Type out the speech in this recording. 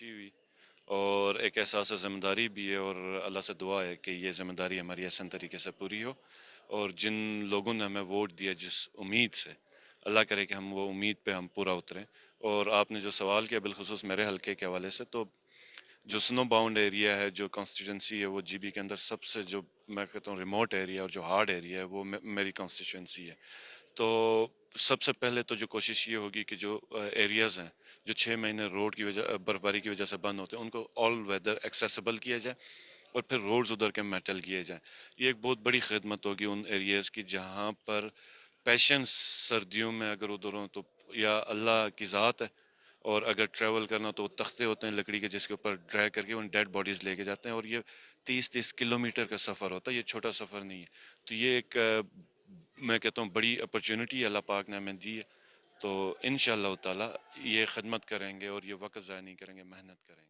خوشی ہوئی اور ایک احساس ذمہ داری بھی ہے، اور اللہ سے دعا ہے کہ یہ ذمہ داری ہماری احسن طریقے سے پوری ہو، اور جن لوگوں نے ہمیں ووٹ دیا جس امید سے، اللہ کرے کہ ہم وہ امید پہ ہم پورا اتریں۔ اور آپ نے جو سوال کیا بالخصوص میرے حلقے کے حوالے سے، تو جو سنو باؤنڈ ایریا ہے، جو کانسٹیٹوینسی ہے، وہ جی بی کے اندر سب سے جو میں کہتا ہوں ریموٹ ایریا اور جو ہارڈ ایریا ہے وہ میری کانسٹیٹوینسی ہے۔ تو سب سے پہلے تو جو کوشش یہ ہوگی کہ جو ایریاز ہیں جو 6 مہینے روڈ کی وجہ برف باری کی وجہ سے بند ہوتے ہیں، ان کو آل ویدر ایکسیسیبل کیا جائے، اور پھر روڈز ادھر کے میٹل کیے جائیں۔ یہ ایک بہت بڑی خدمت ہوگی ان ایریاز کی جہاں پر پیشنس سردیوں میں اگر ادھر ہوں تو یا اللہ کی ذات ہے، اور اگر ٹریول کرنا تو وہ تختے ہوتے ہیں لکڑی کے جس کے اوپر ڈرائی کر کے ان ڈیڈ باڈیز لے کے جاتے ہیں، اور یہ 30-30 کلومیٹر کا سفر ہوتا ہے، یہ چھوٹا سفر نہیں ہے۔ تو یہ ایک میں کہتا ہوں بڑی اپرچونٹی اللہ پاک نے ہمیں دی ہے، تو انشاءاللہ تعالی یہ خدمت کریں گے اور یہ وقت ضائع نہیں کریں گے، محنت کریں گے۔